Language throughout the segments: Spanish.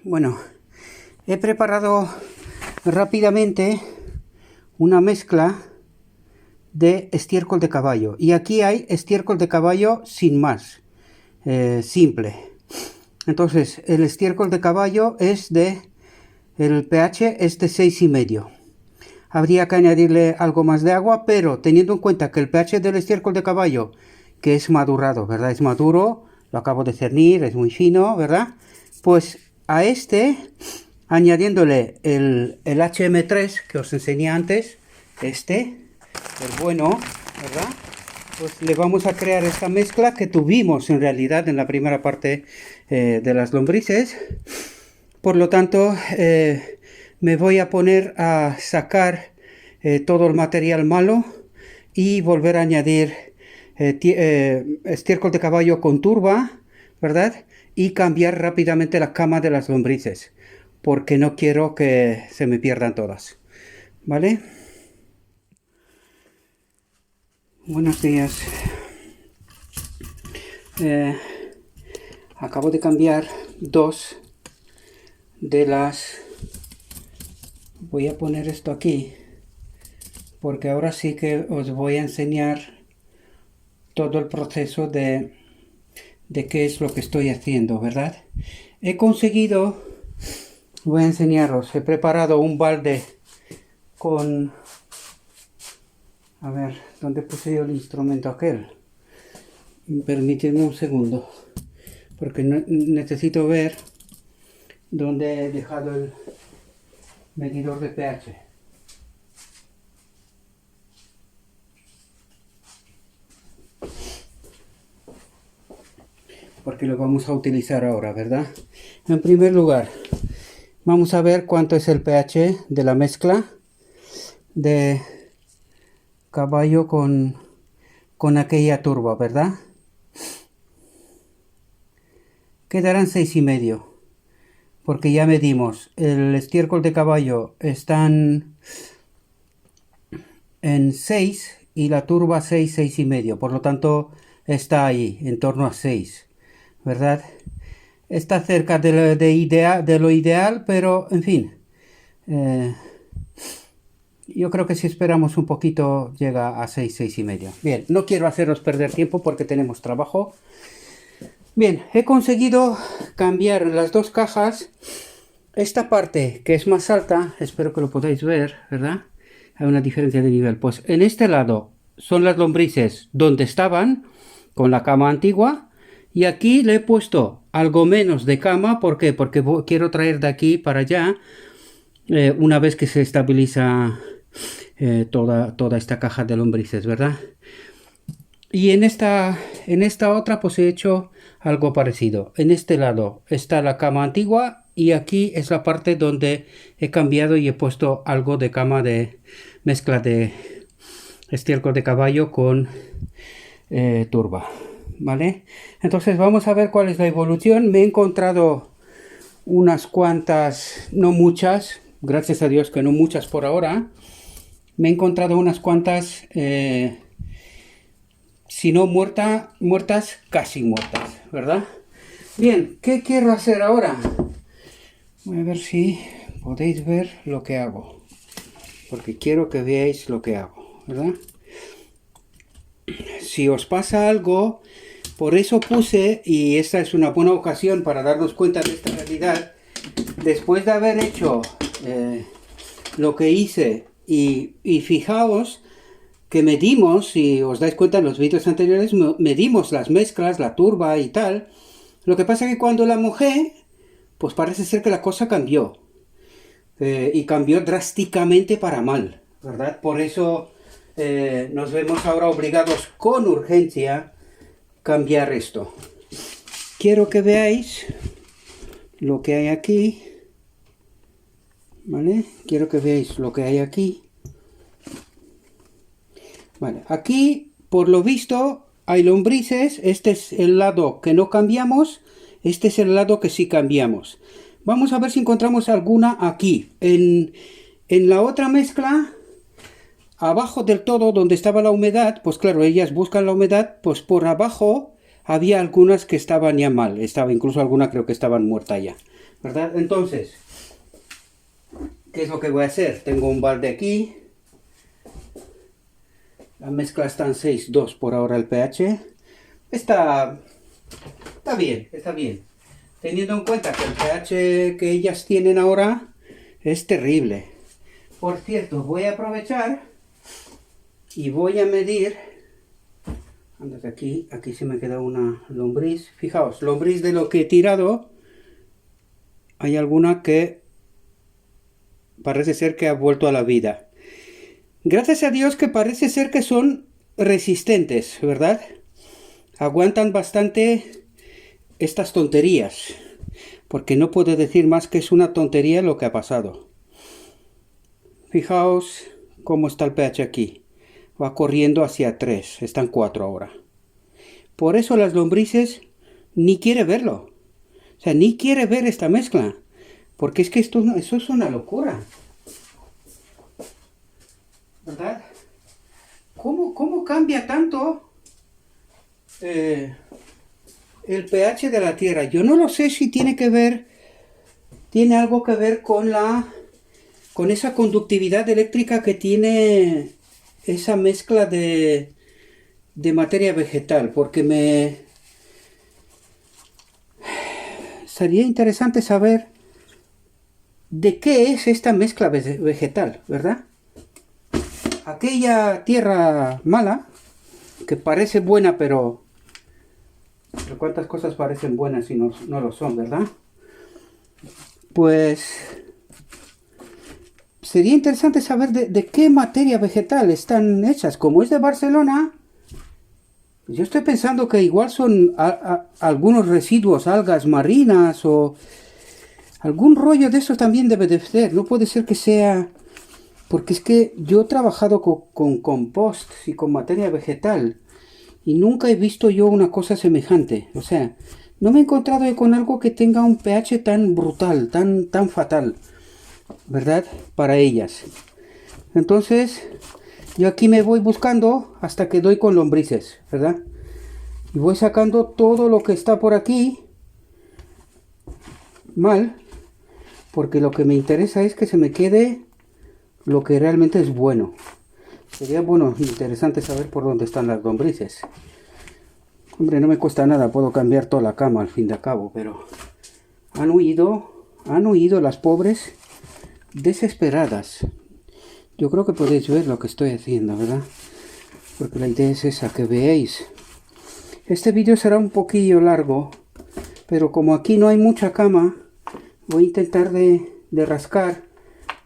Bueno, he preparado rápidamente una mezcla de estiércol de caballo. Y aquí hay estiércol de caballo sin más, simple. Entonces, el estiércol de caballo el pH es de 6,5. Habría que añadirle algo más de agua, pero teniendo en cuenta que el pH del estiércol de caballo, que es madurado, ¿verdad? Es maduro, lo acabo de cernir, es muy fino, ¿verdad? Pues a añadiéndole el HM3 que os enseñé antes, el bueno, ¿verdad? Pues le vamos a crear esta mezcla que tuvimos en realidad en la primera parte de las lombrices. Por lo tanto, me voy a poner a sacar todo el material malo y volver a añadir estiércol de caballo con turba, ¿verdad? Y cambiar rápidamente la cama de las lombrices, porque no quiero que se me pierdan todas, ¿vale? Buenos días. Acabo de cambiar dos de las... Voy a poner esto aquí, porque ahora sí que os voy a enseñar todo el proceso de qué es lo que estoy haciendo, ¿verdad? He conseguido, voy a enseñaros, he preparado un balde con... A ver, ¿dónde puse yo el instrumento aquel? Permíteme un segundo, porque necesito ver dónde he dejado el medidor de pH. Porque lo vamos a utilizar ahora, ¿verdad? En primer lugar, vamos a ver cuánto es el pH de la mezcla de caballo con aquella turba, ¿verdad? Quedarán 6,5, porque ya medimos. El estiércol de caballo están en 6 y la turba 6,5. Por lo tanto, está ahí, en torno a 6, ¿verdad? Está cerca de lo ideal, pero en fin. Yo creo que si esperamos un poquito llega a 6, 6,5. Bien, no quiero haceros perder tiempo porque tenemos trabajo. Bien, he conseguido cambiar las dos cajas. Esta parte que es más alta, espero que lo podáis ver, ¿verdad? Hay una diferencia de nivel. Pues en este lado son las lombrices donde estaban, con la cama antigua. Y aquí le he puesto algo menos de cama. ¿Por qué? Porque quiero traer de aquí para allá, una vez que se estabiliza toda esta caja de lombrices, ¿verdad? Y en esta otra pues he hecho algo parecido. En este lado está la cama antigua y aquí es la parte donde he cambiado y he puesto algo de cama de mezcla de estiércol de caballo con turba, ¿vale? Entonces vamos a ver cuál es la evolución. Me he encontrado unas cuantas, no muchas, gracias a Dios que no muchas por ahora. Me he encontrado unas cuantas, si no muertas, casi muertas, ¿verdad? Bien, ¿qué quiero hacer ahora? Voy a ver si podéis ver lo que hago, porque quiero que veáis lo que hago, ¿verdad? Si os pasa algo, por eso puse, y esta es una buena ocasión para darnos cuenta de esta realidad, después de haber hecho lo que hice, y fijaos que medimos, si os dais cuenta en los vídeos anteriores, medimos las mezclas, la turba y tal. Lo que pasa es que cuando la mojé, pues parece ser que la cosa cambió. Y cambió drásticamente para mal, ¿verdad? Por eso nos vemos ahora obligados con urgencia a cambiar esto. Quiero que veáis lo que hay aquí, ¿vale? Quiero que veáis lo que hay aquí. Vale, aquí, por lo visto, hay lombrices. Este es el lado que no cambiamos. Este es el lado que sí cambiamos. Vamos a ver si encontramos alguna aquí. En la otra mezcla, abajo del todo, donde estaba la humedad, pues claro, ellas buscan la humedad, pues por abajo había algunas que estaban ya mal, estaba incluso alguna creo que estaban muertas ya, ¿verdad? Entonces, ¿qué es lo que voy a hacer? Tengo un balde aquí, la mezcla está en 6,2 por ahora el pH, está bien, está bien, teniendo en cuenta que el pH que ellas tienen ahora es terrible. Por cierto, voy a aprovechar y voy a medir. Anda, aquí se me queda una lombriz. Fijaos, lombriz de lo que he tirado, hay alguna que parece ser que ha vuelto a la vida. Gracias a Dios que parece ser que son resistentes, ¿verdad? Aguantan bastante estas tonterías, porque no puedo decir más que es una tontería lo que ha pasado. Fijaos cómo está el pH aquí. Va corriendo hacia 3, están 4 ahora. Por eso las lombrices ni quiere verlo. O sea, ni quiere ver esta mezcla. Porque es que eso es una locura. ¿Verdad? ¿Cómo cambia tanto el pH de la tierra? Yo no lo sé si tiene algo que ver con esa conductividad eléctrica que tiene esa mezcla de materia vegetal, porque sería interesante saber de qué es esta mezcla vegetal, ¿verdad? Aquella tierra mala, que parece buena, pero cuántas cosas parecen buenas y no lo son, ¿verdad? Pues sería interesante saber de qué materia vegetal están hechas. Como es de Barcelona, yo estoy pensando que igual son algunos residuos, algas marinas o algún rollo de eso también debe de ser. No puede ser que sea... Porque es que yo he trabajado con compost y con materia vegetal y nunca he visto yo una cosa semejante. O sea, no me he encontrado con algo que tenga un pH tan brutal, tan fatal, ¿verdad? Para ellas. Entonces, yo aquí me voy buscando hasta que doy con lombrices, ¿verdad? Y voy sacando todo lo que está por aquí mal, porque lo que me interesa es que se me quede lo que realmente es bueno. Sería bueno, interesante saber por dónde están las lombrices. Hombre, no me cuesta nada, puedo cambiar toda la cama al fin de cabo, pero han huido las pobres desesperadas. Yo creo que podéis ver lo que estoy haciendo, ¿verdad? Porque la idea es esa, que veáis. Este vídeo será un poquillo largo, pero como aquí no hay mucha cama, voy a intentar de rascar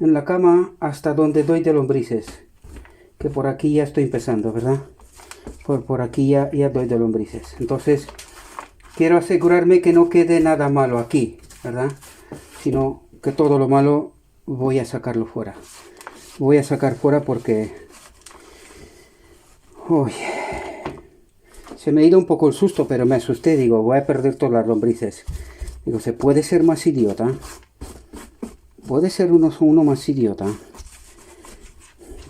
en la cama hasta donde doy de lombrices. Que por aquí ya estoy empezando, ¿verdad? Por aquí ya doy de lombrices. Entonces, quiero asegurarme que no quede nada malo aquí, ¿verdad? Sino que todo lo malo voy a sacarlo fuera. Voy a sacar fuera porque... Uy, se me ha ido un poco el susto, pero me asusté. Digo, voy a perder todas las lombrices. Digo, ¿se puede ser más idiota? Puede ser uno más idiota.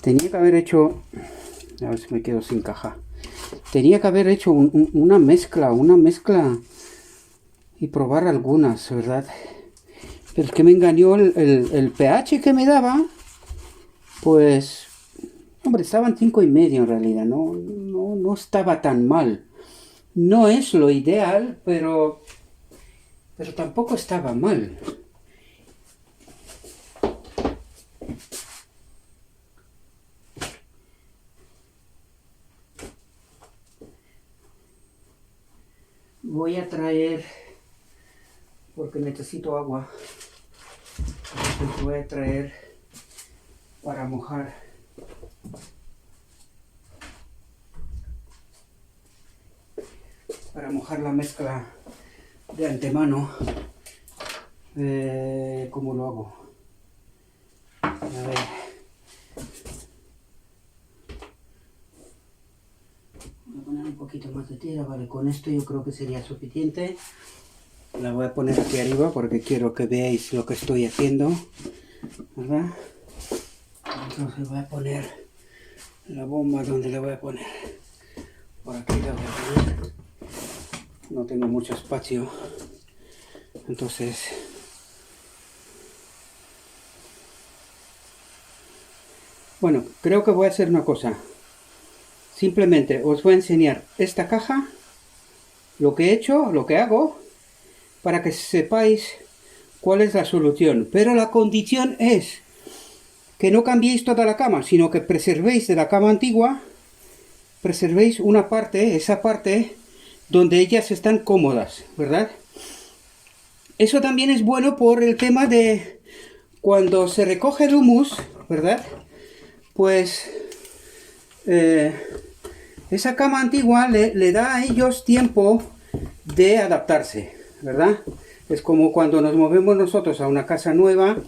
Tenía que haber hecho... A ver si me quedo sin caja. Tenía que haber hecho una mezcla y probar algunas, ¿verdad? Pero es que me engañó el pH que me daba. Pues, hombre, estaban 5,5 en realidad. No estaba tan mal. No es lo ideal, pero tampoco estaba mal. Voy a traer, porque necesito agua, entonces voy a traer para mojar. Para mojar la mezcla de antemano. ¿Cómo lo hago? A ver. Voy a poner un poquito más de tierra, vale, con esto yo creo que sería suficiente. La voy a poner aquí arriba porque quiero que veáis lo que estoy haciendo, ¿verdad? Entonces voy a poner la bomba donde la voy a poner. Por aquí la voy a poner. no tengo mucho espacio. Entonces, bueno, creo que voy a hacer una cosa. Simplemente os voy a enseñar esta caja, lo que he hecho, lo que hago, para que sepáis cuál es la solución. Pero la condición es que no cambiéis toda la cama, sino que preservéis de la cama antigua, preservéis una parte, esa parte donde ellas están cómodas, ¿verdad? Eso también es bueno por el tema de cuando se recoge el humus, ¿verdad? Pues esa cama antigua le da a ellos tiempo de adaptarse, ¿verdad? Es como cuando nos movemos nosotros a una casa nueva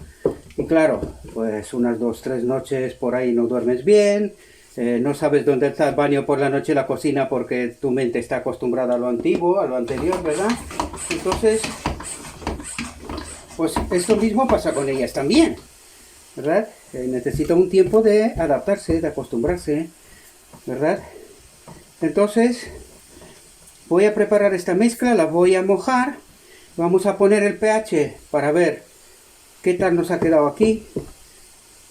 y claro, pues unas 2, 3 noches por ahí no duermes bien, no sabes dónde está el baño por la noche, la cocina, porque tu mente está acostumbrada a lo antiguo, a lo anterior, ¿verdad? Entonces, pues esto mismo pasa con ellas también, ¿verdad? Necesita un tiempo de adaptarse, de acostumbrarse, ¿verdad? Entonces, voy a preparar esta mezcla, la voy a mojar, vamos a poner el pH para ver qué tal nos ha quedado aquí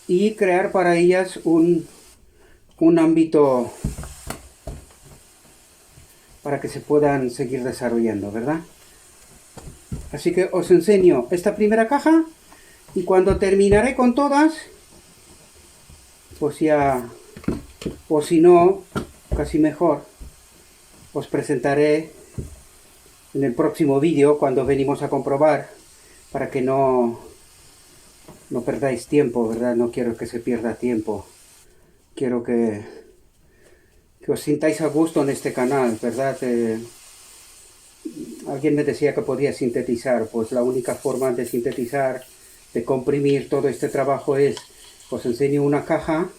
y crear para ellas un ámbito para que se puedan seguir desarrollando, ¿verdad? Así que os enseño esta primera caja y cuando terminaré con todas, pues ya, o si no, casi mejor, os presentaré en el próximo vídeo cuando venimos a comprobar, para que no perdáis tiempo, ¿verdad? No quiero que se pierda tiempo. Quiero que os sintáis a gusto en este canal, ¿verdad? Alguien me decía que podía sintetizar, pues la única forma de sintetizar, de comprimir todo este trabajo es, os enseño una caja,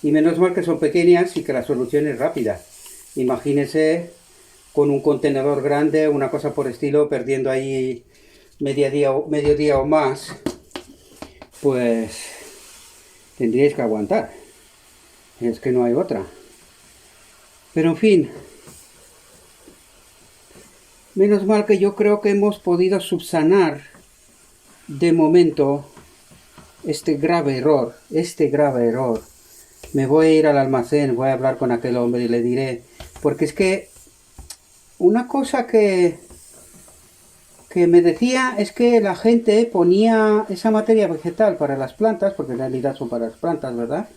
y menos mal que son pequeñas y que la solución es rápida. Imagínense con un contenedor grande, una cosa por estilo, perdiendo medio día o más, pues tendríais que aguantar. Es que no hay otra. Pero en fin, menos mal que yo creo que hemos podido subsanar de momento este grave error. Me voy a ir al almacén, voy a hablar con aquel hombre y le diré, porque es que una cosa que me decía es que la gente ponía esa materia vegetal para las plantas, porque en realidad son para las plantas, ¿verdad?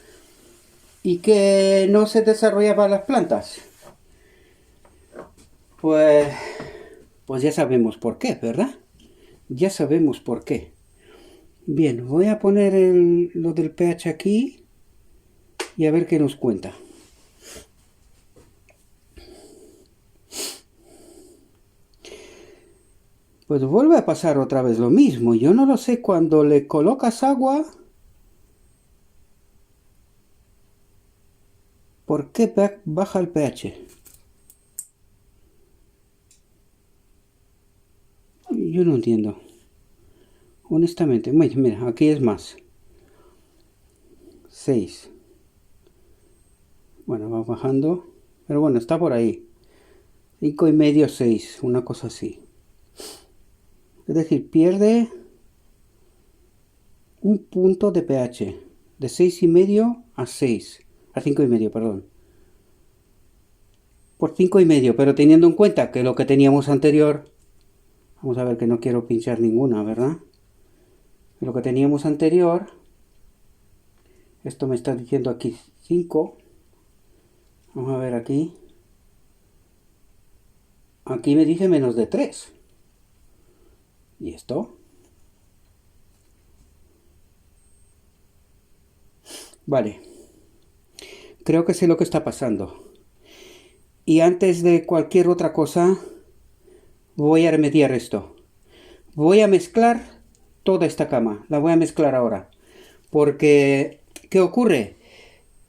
Y que no se desarrollaban las plantas. Pues ya sabemos por qué, ¿verdad? Ya sabemos por qué. Bien, voy a poner lo del pH aquí y a ver qué nos cuenta. Pues vuelve a pasar otra vez lo mismo. Yo no lo sé, cuando le colocas agua, ¿por qué baja el pH? Yo no entiendo. Honestamente, mira, aquí es más. 6. Bueno, va bajando. Pero bueno, está por ahí. 5,5, 6. Una cosa así. Es decir, pierde un punto de pH. De 6,5 a 6. A 5,5, perdón. Por 5,5. Pero teniendo en cuenta que lo que teníamos anterior... Vamos a ver, que no quiero pinchar ninguna, ¿verdad? Lo que teníamos anterior... Esto me está diciendo aquí 5. Vamos a ver aquí. Aquí me dice menos de 3. ¿Y esto? Vale. Creo que sé lo que está pasando. Y antes de cualquier otra cosa, voy a remediar esto. Voy a mezclar toda esta cama. La voy a mezclar ahora. Porque, ¿qué ocurre?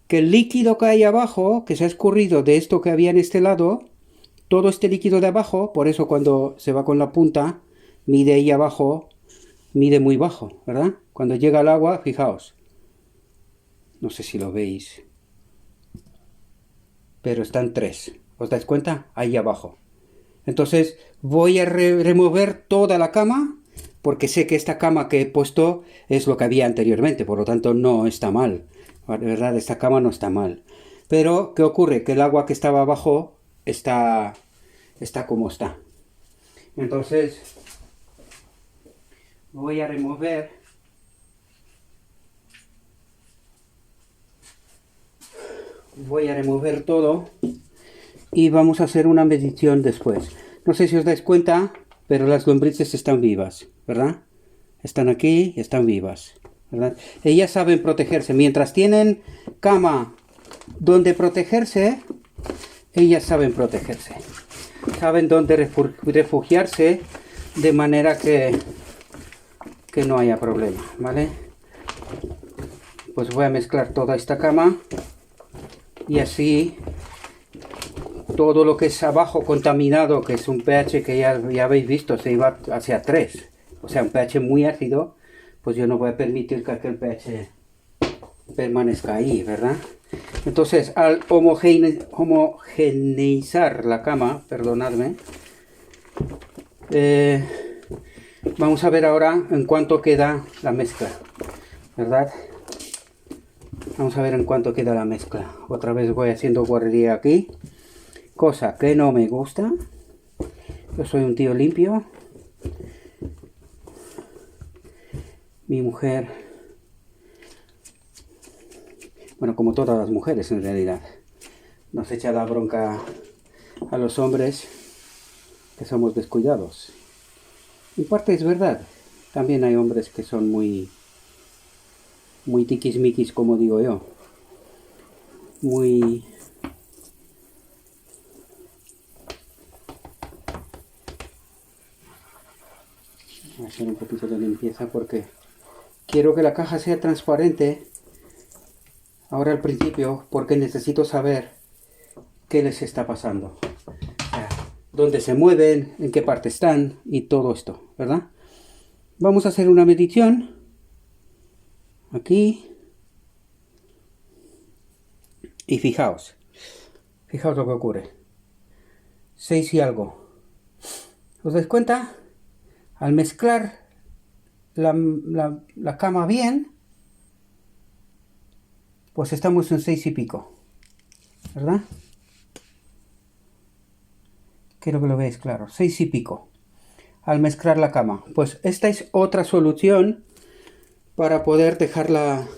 Que el líquido que hay abajo, que se ha escurrido de esto que había en este lado, todo este líquido de abajo, por eso cuando se va con la punta, mide ahí abajo, mide muy bajo, ¿verdad? Cuando llega al agua, fijaos. No sé si lo veis. Pero están 3. ¿Os dais cuenta? Ahí abajo. Entonces voy a remover toda la cama, porque sé que esta cama que he puesto es lo que había anteriormente, por lo tanto no está mal. De verdad, esta cama no está mal. Pero, ¿qué ocurre? Que el agua que estaba abajo está como está. Entonces, voy a remover todo y vamos a hacer una medición después. No sé si os dais cuenta, pero las lombrices están vivas, ¿verdad? Están aquí y están vivas, ¿verdad? Ellas saben protegerse. Mientras tienen cama donde protegerse, ellas saben protegerse. Saben dónde refugiarse de manera que no haya problema, ¿vale? Pues voy a mezclar toda esta cama y así todo lo que es abajo contaminado, que es un pH que ya habéis visto, se iba hacia 3, o sea, un pH muy ácido, pues yo no voy a permitir que aquel pH permanezca ahí, ¿verdad? Entonces, al homogeneizar la cama, perdonadme, vamos a ver ahora en cuánto queda la mezcla, ¿verdad? Vamos a ver en cuánto queda la mezcla. Otra vez voy haciendo guarrería aquí, cosa que no me gusta. Yo soy un tío limpio. Mi mujer, bueno, como todas las mujeres en realidad, nos echa la bronca a los hombres que somos descuidados. En parte es verdad. También hay hombres que son muy tiquismiquis, como digo yo. Muy... Voy a hacer un poquito de limpieza porque quiero que la caja sea transparente ahora al principio, porque necesito saber qué les está pasando, dónde se mueven, en qué parte están y todo esto, ¿verdad? Vamos a hacer una medición aquí y fijaos lo que ocurre. 6 y algo. ¿Os dais cuenta? Al mezclar la cama bien, pues estamos en 6 y pico, ¿verdad? Quiero que lo veáis claro, 6 y pico al mezclar la cama. Pues esta es otra solución para poder dejar la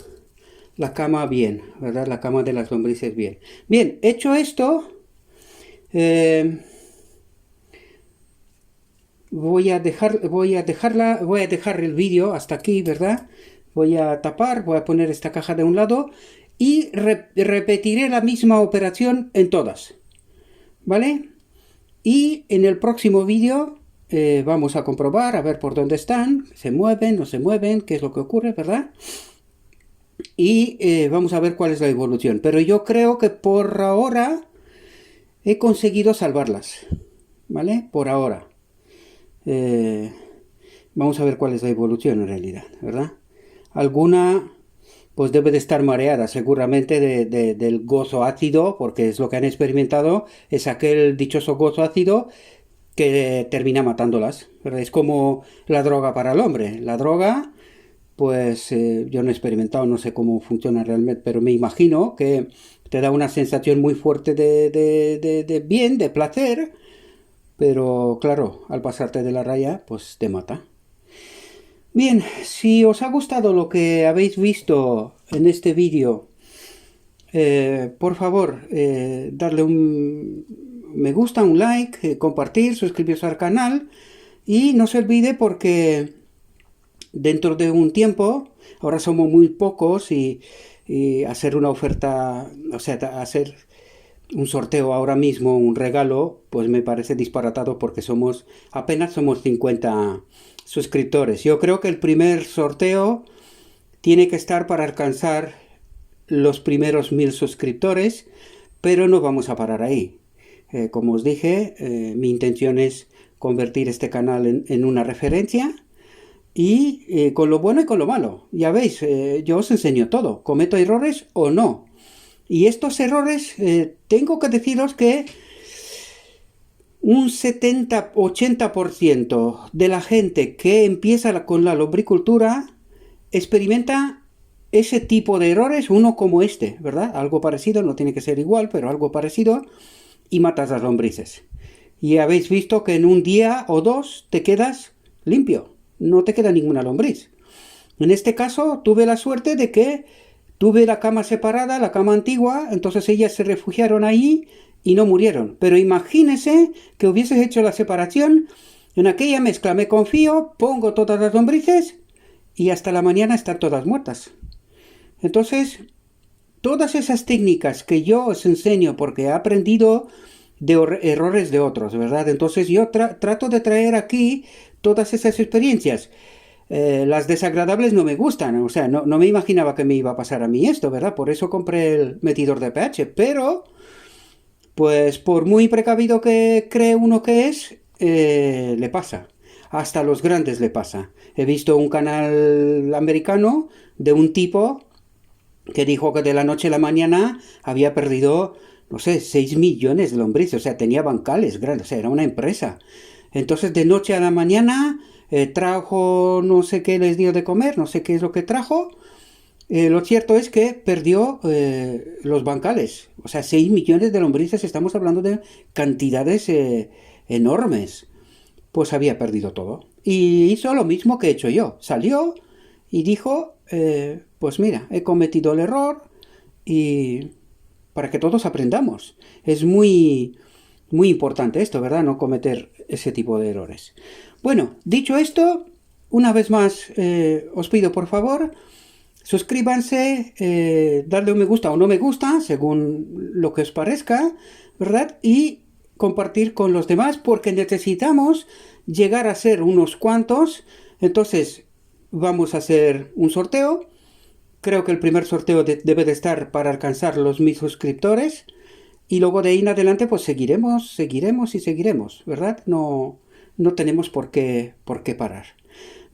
cama bien, ¿verdad? La cama de las lombrices bien. Bien, hecho esto, voy a dejar el vídeo hasta aquí, ¿verdad? Voy a tapar, voy a poner esta caja de un lado y repetiré la misma operación en todas, ¿vale? Y en el próximo vídeo vamos a comprobar, a ver por dónde están, se mueven, no se mueven, qué es lo que ocurre, ¿verdad? Y vamos a ver cuál es la evolución. Pero yo creo que por ahora he conseguido salvarlas, ¿vale? Por ahora. Vamos a ver cuál es la evolución en realidad, ¿verdad? Alguna pues debe de estar mareada seguramente del gozo ácido, porque es lo que han experimentado, es aquel dichoso gozo ácido que termina matándolas, ¿verdad? Es como la droga para el hombre. La droga, pues yo no he experimentado, no sé cómo funciona realmente, pero me imagino que te da una sensación muy fuerte de bien, de placer, pero claro, al pasarte de la raya, pues te mata. Bien, si os ha gustado lo que habéis visto en este vídeo, por favor, darle un me gusta, un like, compartir, suscribiros al canal y no se olvide porque dentro de un tiempo, ahora somos muy pocos y hacer una oferta, o sea, hacer un sorteo ahora mismo, un regalo, pues me parece disparatado porque apenas somos 50 suscriptores. Yo creo que el primer sorteo tiene que estar para alcanzar los primeros 1000 suscriptores, pero no vamos a parar ahí. Como os dije, mi intención es convertir este canal en una referencia y con lo bueno y con lo malo. Ya veis, yo os enseño todo. ¿Cometo errores o no? Y estos errores, tengo que deciros que un 70-80% de la gente que empieza con la lombricultura experimenta ese tipo de errores, uno como este, ¿verdad? Algo parecido, no tiene que ser igual, pero algo parecido, y matas las lombrices. Y habéis visto que en un día o dos te quedas limpio, no te queda ninguna lombriz. En este caso tuve la suerte de que tuve la cama separada, la cama antigua, entonces ellas se refugiaron ahí y no murieron. Pero imagínese que hubieses hecho la separación, en aquella mezcla me confío, pongo todas las lombrices y hasta la mañana están todas muertas. Entonces, todas esas técnicas que yo os enseño porque he aprendido de errores de otros, ¿verdad? Entonces yo trato de traer aquí todas esas experiencias. Las desagradables no me gustan, o sea, no me imaginaba que me iba a pasar a mí esto, ¿verdad? Por eso compré el medidor de pH, pero, pues por muy precavido que cree uno que es, le pasa. Hasta a los grandes le pasa. He visto un canal americano de un tipo que dijo que de la noche a la mañana había perdido, no sé, 6 millones de lombrices, o sea, tenía bancales grandes, o sea, era una empresa. Entonces, de noche a la mañana trajo no sé qué les dio de comer, no sé qué es lo que trajo. Lo cierto es que perdió los bancales, o sea, 6 millones de lombrices, estamos hablando de cantidades enormes. Pues había perdido todo. Y hizo lo mismo que he hecho yo. Salió y dijo, pues mira, he cometido el error y para que todos aprendamos. Es muy importante esto, ¿verdad? No cometer ese tipo de errores. Bueno, dicho esto, una vez más os pido por favor, suscríbanse, darle un me gusta o no me gusta, según lo que os parezca, ¿verdad? Y compartir con los demás porque necesitamos llegar a ser unos cuantos. Entonces vamos a hacer un sorteo. Creo que el primer sorteo debe de estar para alcanzar los 1000 suscriptores. Y luego de ahí en adelante pues seguiremos y seguiremos, ¿verdad? No tenemos por qué parar.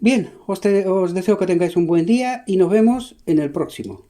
Bien, os deseo que tengáis un buen día y nos vemos en el próximo.